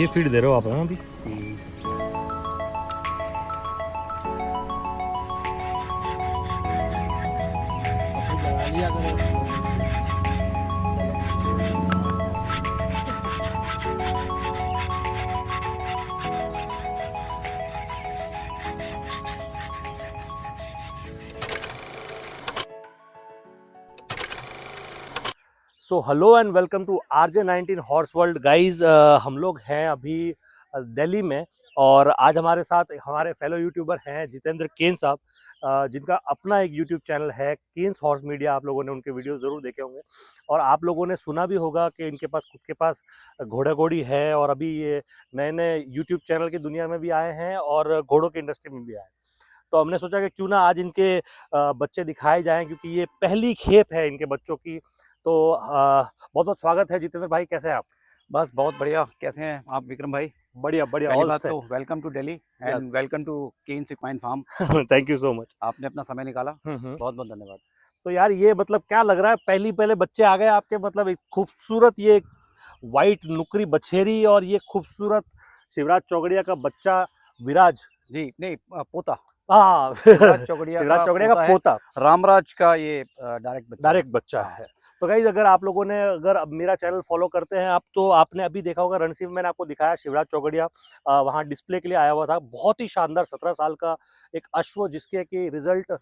ये फीड दे रहे हो आप ना अभी? लगा लिया करो। So hello and welcome to RJ19 horse world guys. हम लोग हैं अभी दिल्ली में और आज हमारे साथ हमारे फेलो यूट्यूबर हैं जितेंद्र केन साहब, जिनका अपना एक यूट्यूब चैनल है केन्स हॉर्स मीडिया। आप लोगों ने उनके वीडियो ज़रूर देखे होंगे और आप लोगों ने सुना भी होगा कि इनके पास खुद के पास घोड़ा घोड़ी है और अभी ये नए नए यूट्यूब चैनल की दुनिया में भी आए हैं और घोड़ों की इंडस्ट्री में भी आए हैं। तो हमने सोचा कि क्यों ना आज इनके बच्चे दिखाए जाएं, क्योंकि ये पहली खेप है इनके बच्चों की। तो बहुत बहुत स्वागत है जितेंद्र भाई, कैसे हैं आप? बस बहुत बढ़िया। कैसे हैं आप विक्रम भाई? बढ़िया बढ़िया, पहली ऑल बात सेट। तो welcome to Delhi and welcome to Ken's equine farm. Thank you so much. आपने अपना समय निकाला, बहुत बहुत धन्यवाद। तो यार ये मतलब क्या लग रहा है, पहले बच्चे आ गए आपके, मतलब एक खूबसूरत ये वाइट नुकरी बछेरी और ये खूबसूरत शिवराज चौगड़िया का बच्चा विराज। जी नहीं, पोता। हाँ शिवराज चौगड़िया शिवराज का चौगड़िया का पोता है। पोता, रामराज का ये डायरेक्ट बच्चा है। डायरेक्ट बच्चा हाँ। है। तो गाइज अगर आप लोगों ने अगर अब मेरा चैनल फॉलो करते हैं आप, तो आपने अभी देखा होगा रणसी में मैंने आपको दिखाया शिवराज चौगड़िया वहाँ डिस्प्ले के लिए आया हुआ था। बहुत ही शानदार 17 साल का एक अश्व जिसके कि रिजल्ट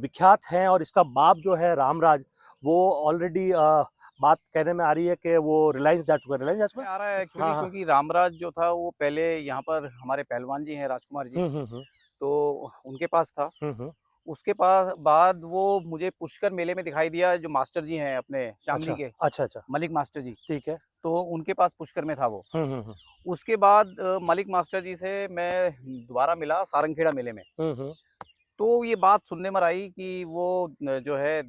विख्यात हैं। और इसका बाप जो है रामराज, वो ऑलरेडी बात कहने में आ रही है कि वो रिलायंस जा चुका है। रिलायंस जा चुका में है? आ रहा है एक्चुअली, हाँ हाँ। क्योंकि रामराज जो था वो पहले यहाँ पर हमारे पहलवान जी हैं, राजकुमार जी, हम्म। तो उनके पास था। हम्म। उसके पास बाद वो मुझे पुष्कर मेले में दिखाई दिया, जो मास्टर जी हैं अपने शामली अच्छा के, अच्छा अच्छा। मलिक मास्टर जी, ठीक है। तो उनके पास पुष्कर में था वो। हम्म। उसके बाद मलिक मास्टर जी से मैं दोबारा मिला सारंगखेड़ा मेले में। हम्म। तो ये बात सुनने में आई कि वो जो है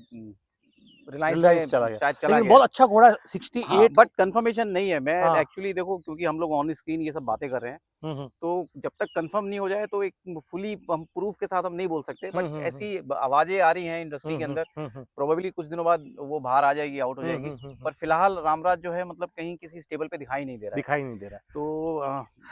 रिलायंस रिलायंस चला में गया, शायद चला लेकिन गया बहुत है। अच्छा घोड़ा है, हाँ, 68। बट कंफर्मेशन नहीं है। मैं हाँ। एक्चुअली देखो, क्योंकि हम लोग ऑन स्क्रीन ये सब बातें कर रहे हैं, हम्म तो जब तक कंफर्म नहीं हो जाए तो एक फुली हम प्रूफ के साथ हम नहीं बोल सकते। बट हम्म। ऐसी आवाजें आ रही हैं इंडस्ट्री के अंदर। हम्म। प्रोबेबली कुछ दिनों बाद वो बाहर आ जाएगी, आउट हो जाएगी। पर फिलहाल रामराज जो है मतलब कहीं किसी स्टेबल पे दिखाई नहीं दे रहा है। दिखाई नहीं दे रहा है। तो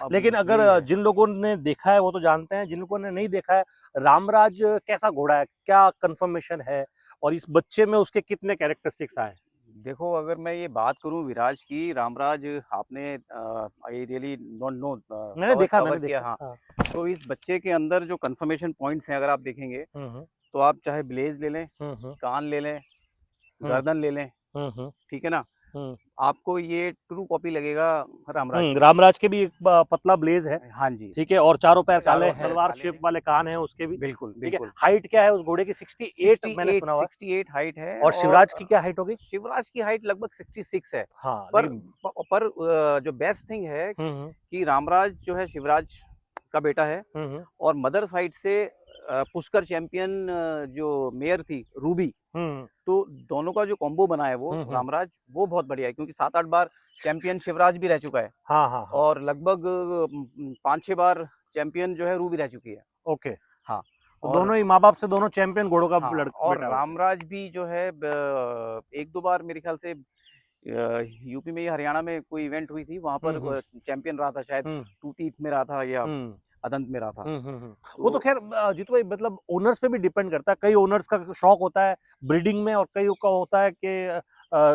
अब लेकिन अगर यही है। जिन लोगों ने देखा है वो तो जानते हैं, जिन लोगों ने नहीं देखा है, रामराज कैसा घोड़ा है, क्या कंफर्मेशन है और इस बच्चे में उसके कितने कैरेक्टरिस्टिक्स आए? देखो, अगर मैं ये बात करूं विराज की, रामराज आपने I really don't know, cover मैंने कवर किया। देखा। हाँ, हाँ। तो इस बच्चे के अंदर जो कंफर्मेशन पॉइंट्स हैं, अगर आप देखेंगे हम्म तो आप चाहे ब्लेज ले लें, हम्म कान ले लें, हम्म गर्दन ले लें, हम्म ठीक है ना, हम्म आपको ये ट्रू कॉपी लगेगा रामराज की। रामराज के भी एक पतला ब्लेज है, हाँ जी, ठीक है, और चारों पैर काले चारों हैं, पैर तलवार काले शेप हैं। वाले कान हैं उसके भी। बिल्कुल ठीक है। बिल्कुल। हाइट क्या है उस घोड़े की? 68 मैंने 68 सुना हुआ है। 68 हाइट है। और और शिवराज की क्या हाइट होगी? शिवराज की हाइट लगभग 66 है। हाँ पर लेकिन जो बेस्ट थिंग है हम्म कि रामराज जो है शिवराज का बेटा है। हम्म और मदर साइड से पुष्कर चैंपियन जो मेयर थी रूबी, हम्म तो दोनों का जो कॉम्बो बना है वो हम्म रामराज, वो बहुत बढ़िया है, क्योंकि 7-8 बार चैंपियन शिवराज भी रह चुका है। हाँ हाँ हाँ। और लगभग 5-6 बार चैंपियन जो है रूबी रह चुकी है। ओके। हाँ। तो और दोनों ही माँ बाप से दोनों चैंपियन घोड़ों का हाँ, लड़का और बेटा होगा। रामराज भी जो है 1-2 बार मेरे ख्याल से यूपी में या हरियाणा में कोई इवेंट हुई थी, वहां पर हम्म चैंपियन रहा था, शायद हम्म टूटीथ में रहा था या हम्म अदंत में रहा था। वो तो तो खैर जीतू भाई, मतलब ओनर्स पे भी डिपेंड करता है। कई ओनर्स का शौक होता है ब्रीडिंग में और कई का होता है कि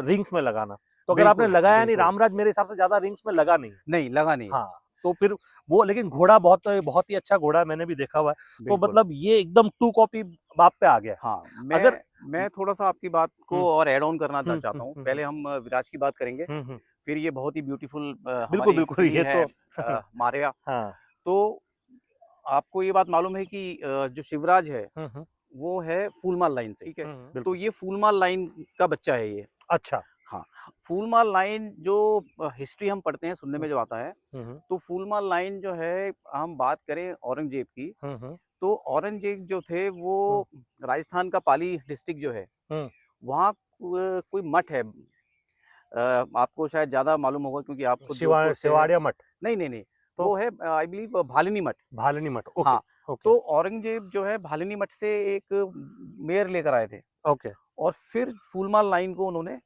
रिंग्स में लगाना। तो अगर आपने बिल्कुल लगाया नहीं, बिल्कुल। रामराज मेरे हिसाब से ज्यादा रिंग्स में लगा नहीं। नहीं लगा, नहीं। हाँ। तो फिर वो, लेकिन घोड़ा बहुत बहुत ही अच्छा घोड़ा है, मैंने भी देखा हुआ है। तो बिल्कुल। मतलब ये एकदम टू कॉपी बाप पे आ गया है। हाँ, अगर मैं थोड़ा सा आपकी बात को हम्म और ऐड ऑन करना हम्म चाहता हम्म हूँ। हम्म पहले हम विराज की बात करेंगे, हम्म। फिर ये बहुत ही ब्यूटीफुल बिल्कुल हमारी बिल्कुल, फिली ये है तो मारिया। हाँ। तो आपको ये बात मालूम है कि जो शिवराज है हम्म। वो है फूलमाल लाइन से, ठीक है। तो बिल्कुल। ये फूलमाल लाइन का बच्चा है ये। अच्छा। हाँ, फूलमाल लाइन जो हिस्ट्री हम पढ़ते हैं, सुनने में जो आता है, हम्म तो फूलमाल लाइन जो है, हम बात करें औरंगजेब की, हम्म तो औरंगजेब जो थे वो हम्म राजस्थान का पाली डिस्ट्रिक्ट जो है, हम्म वहाँ कोई मठ है, आपको शायद ज़्यादा मालूम होगा क्योंकि आप खुद जोधपुर से हैं। सिवाड़िया मठ। नहीं नहीं नहीं, तो वो है आई बिलीव भालिनी मठ। भालनी मठ। ओके हाँ, ओके तो औरंगजेब जो है भालिनी मठ से एक मेयर लेकर आए थे, ओके। और फिर फूलमाल लाइन को उन्होंने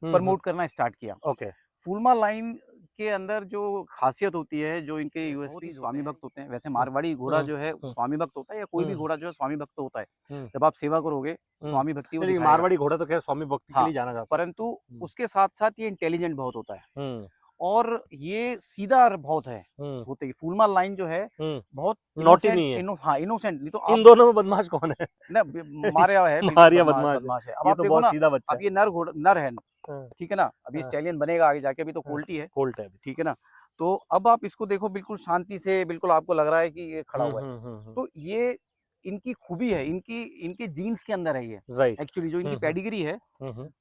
हम्म। प्रमोट करना स्टार्ट किया। ओके। फूलमाल लाइन इनके अंदर जो खासियत होती है, जो इनके यूएसपी स्वामी भक्त होते हैं। वैसे मारवाड़ी घोड़ा जो है स्वामी भक्त होता है, या कोई भी घोड़ा जो है स्वामी भक्त होता है। जब आप सेवा करोगे स्वामी भक्ति वो लेकिन दिखाएगा। मारवाड़ी घोड़ा तो खैर स्वामी भक्ति के हाँ, लिए जाना जाता है। परंतु उसके साथ-साथ ये इंटेलिजेंट बहुत होता है हम्म, और ये सीधा बहुत है। होते ही फूलमाल लाइन जो है बहुत नॉटी नहीं है। हाँ, इनोसेंट। नहीं तो इन आप दोनों में बदमाश कौन है? ना मारिया है, बिल्कुल मारिया बदमाश बदमाश है। है। अब ये आप तो देखो बहुत ना, सीधा बच्चा अब ये नर है, है। ठीक है ना? अभी हाँ, स्टैलियन बनेगा आगे जाके, अभी तो हाँ, कोल्टी है, कोल्ट है अभी। ठीक है ना? तो अब आप इसको देखो बिल्कुल शांति से, बिल्कुल आपको लग रहा है कि ये खड़ा हुआ है। हम्म। तो ये इनकी खूबी है, इनके जीन्स के अंदर है ये। राइट। एक्चुअली जो इनकी पेडिग्री है,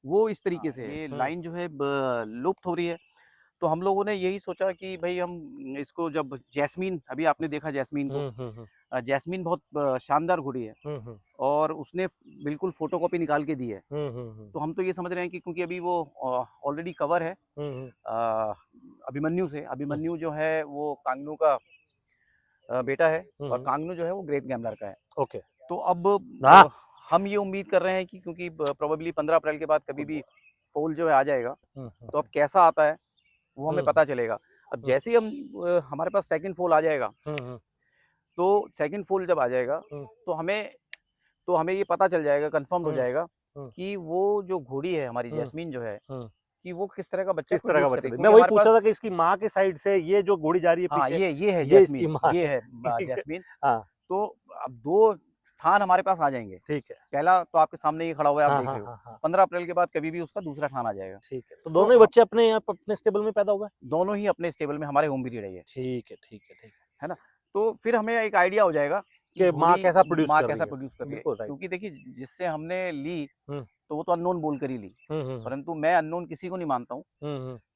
वो इस तरीके से है। ये लाइन जो है लुप्त हो रही है। तो हम लोगों ने यही सोचा कि भई हम इसको, जब जैस्मीन, अभी आपने देखा जैस्मीन को, जैस्मीन बहुत शानदार घोड़ी है और उसने बिल्कुल फोटोकॉपी निकाल के दी है। तो हम तो ये समझ रहे हैं कि क्योंकि अभी वो ऑलरेडी कवर है अभिमन्यु से। अभिमन्यु जो है वो कांगनू का बेटा है और कांगनू जो है वो ग्रेट गैम्बलर का है। ओके। तो अब हाँ। हम ये उम्मीद कर रहे हैं कि क्योंकि प्रोबेबली 15 अप्रैल के बाद कभी भी फोल जो है आ जाएगा, तो अब कैसा आता है वो हमें पता चलेगा। अब जैसे ही हमारे पास सेकंड फोल आ जाएगा, तो सेकंड फोल जब आ जाएगा तो हमें ये पता चल जाएगा, कंफर्म हो जाएगा कि वो जो घोड़ी है हमारी जैस्मीन जो है, कि वो किस तरह का बच्चा, किस तरह का प्रोड्यूस बच्चा करेगी। मैं क्योंकि वही हमारे पूछ रहा पास, था कि इसकी माँ के साइड से ये जो घोड़ी जा रही है हाँ, पीछे, ये है ये इसकी जैस्मीन, माँ ये है। है ठीक है। जैस्मीन। हाँ, तो अब 2 थान हमारे पास आ जाएंगे। ठीक है। पहला तो आपके सामने ये खड़ा हुआ है, आप हाँ, देख हाँ, रहे हो। हाँ, हाँ। 15 अप्रैल के बाद कभी भी उसका दूसरा थान आ जाएगा। ठीक है। तो तो दोनों ही बच्चे अपने यहाँ अपने स्टेबल में पैदा हुए? दोनों ही अपने स्टेबल में हमारे होम ब्रीड है ये, ठीक है, ठीक है, ठीक है ना? तो फिर हमें एक आइडिया हो जाएगा कि कि माँ कैसा प्रोड्यूस माँ कर कैसा रही है। प्रोड्यूस कर रही है। बिल्कुल राइट। क्योंकि देखिए, जिससे हमने ली हुँ, तो वो तो अननोन बोल कर ही ली, हुँ। परंतु मैं अननोन किसी को नहीं मानता हूँ।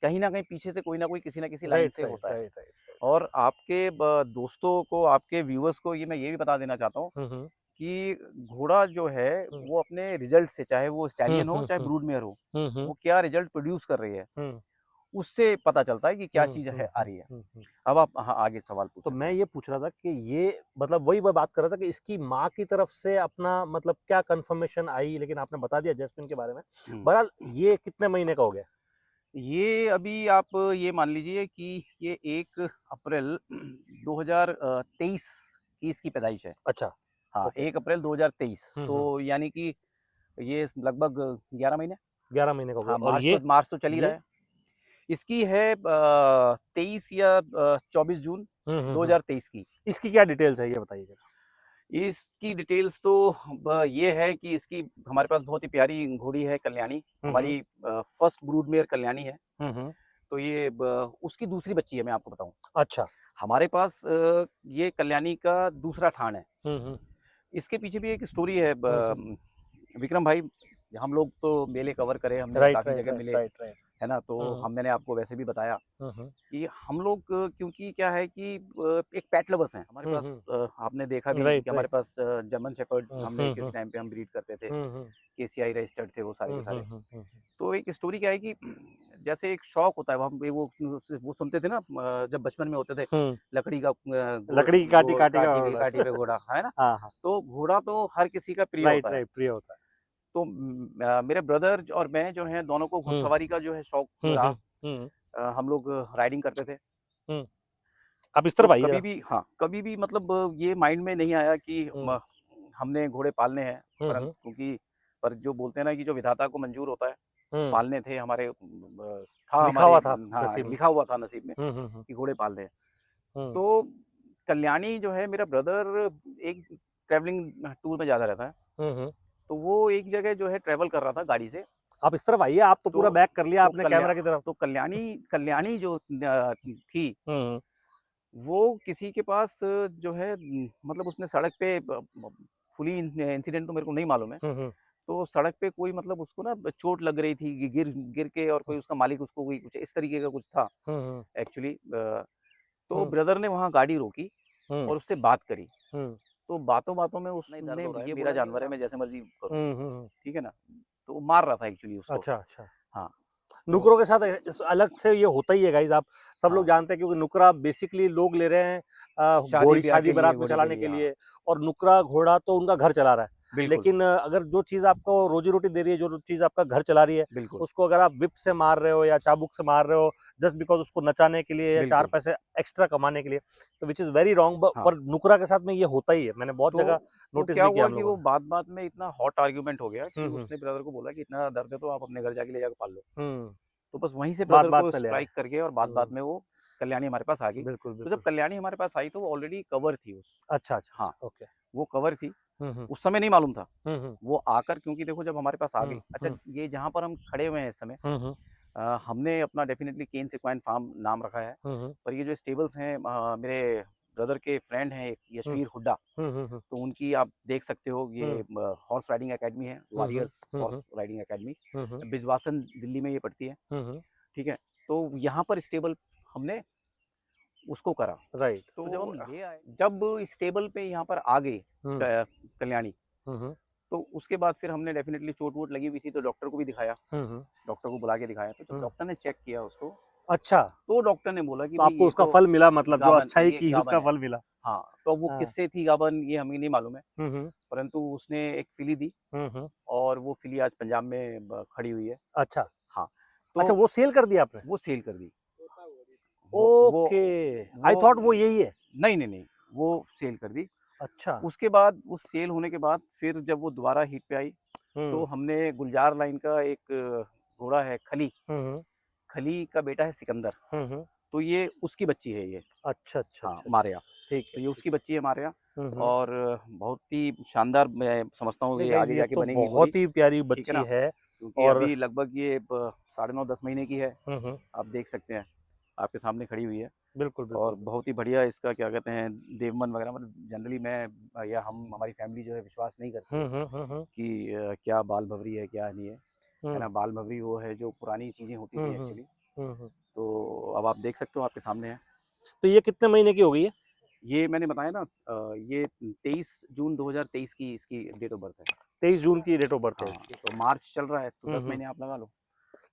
कहीं न कहीं पीछे से कोई ना कोई किसी न किसी लाइन राइट, से राइट, होता है। Right, right. और आपके दोस्तों को, आपके व्यूअर्स को मैं ये भी बता देना चाहता हूँ हुँ। कि घोड़ा जो है वो अपने रिजल्ट से, चाहे वो स्टैलियन हो चाहे ब्रूड मेयर हो, हुँ। वो क्या रिजल्ट प्रोड्यूस कर रही है, उससे पता चलता है कि क्या चीज़ है आ रही है। अब आप हाँ, आगे सवाल पूछ तो सकते मैं हैं। ये पूछ रहा था कि ये मतलब वही मैं बात कर रहा था कि इसकी माँ की तरफ से अपना मतलब क्या कंफर्मेशन आई, लेकिन आपने बता दिया जैस्मिन के बारे में। बहरहाल ये कितने महीने का हो गया? ये अभी आप ये मान लीजिए कि ये 1 अप्रैल 2023 की इसकी पैदाइश है। अच्छा। हाँ, ओके। 1 अप्रैल 2023, तो यानी कि ये लगभग 11 महीने। 11 महीने का हो गया। हाँ, और मार्च तो चल ही रहा ये है। इसकी है 23 या 24 जून 2023 की। इसकी क्या डिटेल्स है ये बताइए जरा? इसकी डिटेल्स तो ये है कि इसकी हमारे पास बहुत ही प्यारी घोड़ी है कल्याणी, हमारी फर्स्ट ब्रूड मेयर कल्याणी है। तो ये उसकी दूसरी बच्ची है, मैं आपको बताऊं। अच्छा। हमारे पास ये कल्याणी का दूसरा ठान है। इसके पीछे भी एक स्टोरी है। विक्रम भाई, हम लोग तो मेले कवर करे, हमने राइट, काफी राइट, जगह राइट, मिले, राइट, राइट। है ना? तो मैंने आपको वैसे भी बताया कि हम लोग क्योंकि क्या है कि एक पेट लवर्स हैं हमारे पास। आपने देखा भी राइट, कि हमारे राइट। पास जर्मन शेफर्ड हमने किसी टाइम पे हम ब्रीड करते थे, केसीआई रजिस्टर्ड थे वो सारे के सारे। तो एक स्टोरी क्या है कि जैसे एक शौक होता है, वो सुनते थे ना, जब बचपन में होते थे, लकड़ी का लकड़ी की काटी काटी का काटी पे घोड़ा, है ना? हाँ, हाँ। तो घोड़ा तो हर किसी का प्रिय राइट, होता है। राइट, प्रिय होता है। तो मेरे ब्रदर और मैं जो है, दोनों को घुड़सवारी का जो है शौक रहा। हम लोग राइडिंग करते थे। अब इस तो तरफ आइए कभी जरा। भी, हाँ, कभी भी मतलब ये माइंड में नहीं आया कि हमने घोड़े पालने हैं, क्योंकि पर जो बोलते हैं ना कि जो विधाता को मंजूर होता है, पालने थे हमारे, था लिखा हमारे, हुआ था हाँ, नसीब में। लिखा हुआ था नसीब में कि घोड़े पालने हैं। तो कल्याणी जो है, मेरा ब्रदर एक ट्रैवलिंग टूर में ज़्यादा रहता है। तो वो एक जगह जो है ट्रैवल कर रहा था गाड़ी से। आप इस तरफ आइए, आप तो पूरा बैक कर लिया आपने कल्या कैमरा की तरफ। तो कल्याणी जो थी, वो किसी के पास जो है, मतलब उसने सड़क पे फुली इंसिडेंट तो मेरे को नहीं मालूम है। तो सड़क पे कोई, मतलब उसको ना चोट लग रही थी, गिर गिर के, और कोई उसका मालिक उसको कोई कुछ इस तरीके का कुछ था एक्चुअली। तो ब्रदर ने वहाँ गाड़ी रोकी और उससे बात करी। तो बातों में उसने ये मेरा जानवर है, मैं जैसे मर्जी करूँ, ठीक है ना? तो वो मार रहा था एक्चुअली उसको। अच्छा, अच्छा। हाँ, नुकरों के साथ इस अलग से ये होता ही है गाइस, आप सब लोग हाँ, जानते हैं, क्योंकि नुकरा बेसिकली लोग ले रहे हैं शादी घोड़ी ब्याह शादी के लिए, बारात में घोड़े के चलाने के लिए, हाँ। लिए, और नुकरा घोड़ा तो उनका घर चला रहा है। बिल्कुल लेकिन अगर जो चीज आपको रोजी रोटी दे रही है, जो चीज आपका घर चला रही है, बिल्कुल उसको अगर आप विप से मार रहे हो या चाबुक से मार रहे हो जस्ट बिकॉज उसको नचाने के लिए या 4 बिल्कुल पैसे एक्स्ट्रा कमाने के लिए, तो विच इज वेरी रॉन्ग। हाँ। पर नुकरा के साथ में ये होता ही है, मैंने बहुत तो जगह तो नोटिस क्या भी किया हुआ हम कि लोगों वो ने। बात-बात में इतना हॉट आर्गुमेंट हो गया कि हम्म उसने ब्रदर को बोला कि इतना दर्द है तो आप अपने घर जाके ले जाके पाल लो। हम्म। तो बस वहीं से बात ब्रदर बात को पे ले आए। स्ट्राइक करके और बात-बात हम्म, में वो कल्याणी हमारे पास आ गई। बिल्कुल तो जब बिल्कुल। कल्याणी हमारे पास आई तो वो ऑलरेडी कवर थी उस अच्छा अच्छा हाँ, अच्छा, ओके। वो कवर थी। हम्म उस समय नहीं मालूम था। हम्म वो आकर क्योंकि देखो जब हमारे पास आ गई अच्छा हम्म ये जहाँ पर हम खड़े हुए हैं इस समय हम्म हमने अपना डेफ़िनेटली केन्स इक्वाइन फार्म नाम रखा है। हम्म पर ये जो स्टेबल्स हैं मेरे ब्रदर के फ्रेंड हैं एक हम्म यशवीर हुड्डा, हम्म तो उनकी आप देख सकते हो ये हम्म हॉर्स राइडिंग अकेडमी है, वॉरियर्स हम्म हॉर्स राइडिंग अकेडमी, हम्म बिजवासन दिल्ली में ये पड़ती है, हम्म। ठीक है? तो यहाँ पर स्टेबल हमने उसको करा। राइट। तो जब हम ले आए जब स्टेबल पे यहाँ पर आ गए हम्म कल्याणी, हम्म तो उसके बाद फिर हमने डेफ़िनेटली चोट-वोट लगी हुई थी तो डॉक्टर को भी दिखाया, हम्म। डॉक्टर को बुला के दिखाया। तो जब डॉक्टर ने चेक किया उसको, अच्छा, तो डॉक्टर ने बोला कि तो भई आपको ये उसका तो फल मिला, मतलब जो गाभन अच्छाई ये की उसका गाभन है। फल मिला। हाँ, तो वो हाँ। किससे थी गाभन ये हमें नहीं मालूम है, हम्म परंतु उसने एक फिली दी हम्म। और वो फिली आज पंजाब में खड़ी हुई है। अच्छा हाँ, अच्छा, तो वो सेल कर दिया आपने? वो सेल कर दी। वो ओके, आई वो थॉट वो यही है। नहीं, नहीं, नहीं, वो सेल कर दी। अच्छा। उसके बाद उस सेल होने के बाद फिर जब वो दोबारा हीट पे आई, तो हम्म हमने गुलजार लाइन का एक घोड़ा है खली, हम्म खली का बेटा है सिकंदर, हम्म। तो ये उसकी बच्ची है ये। अच्छा अच्छा हाँ, अच्छा अच्छा। मारिया। ठीक है तो ये ठीक उसकी बच्ची है मारिया है। और बहुत ही शानदार मैं समझता हूँ नहीं ये गाइस, आगे ये जाके तो बनेगी घोड़ी, बहुत ही प्यारी ठीक है बच्ची ना? है। क्योंकि और अभी लगभग ये साढ़े 9-10 महीने की है, हम्म। आप देख सकते हैं, आपके सामने खड़ी हुई है बिल्कुल और बिल्कुल बिल्कुल। बहुत ही बढ़िया इसका क्या कहते हैं देवमन वगैरह मतलब जनरली मैं या हम हमारी फैमिली जो है विश्वास नहीं करती है हम्म। कि क्या बाल भवरी है, क्या नहीं है हम्म ना? बाल भवरी वो है जो पुरानी चीज़ें होती थी हम्म एक्चुअली, हम्म। तो अब आप देख सकते हो आपके सामने है। तो ये कितने महीने की हो गई है? ये मैंने बताया ना ये 23 जून 2023 की इसकी डेट ऑफ बर्थ है। 23 जून की डेट ऑफ बर्थ है हाँ, इसकी। तो मार्च चल रहा है तो 10 हम्म। महीने आप लगा लो।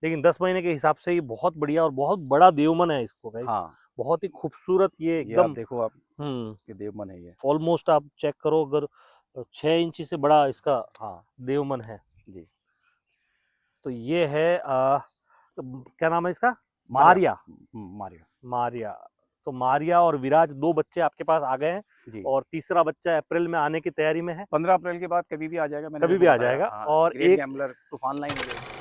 लेकिन 10 महीने के हिसाब से ये बहुत बढ़िया और बहुत बड़ा देवमन है इसको गाइस। हाँ, बहुत ही खूबसूरत ये ये आप एकदम। देखो आप हम्म। ये देवमन है ये। ऑलमोस्ट आप चेक करो, अगर 6 इंची से बड़ा इसका हाँ, देवमन है। जी। तो ये है क्या नाम है इसका? मारिया। मारिया। मारिया। मारिया। तो मारिया और विराज, 2 बच्चे आपके पास आ गए हैं जी। और तीसरा बच्चा अप्रैल में आने की तैयारी में है। 15 अप्रैल के बाद कभी भी आ जाएगा, मैंने कभी जैसे भी आ बताया। जाएगा। हाँ, और ग्रेट एक गैम्बलर तूफान लाइन हो गई।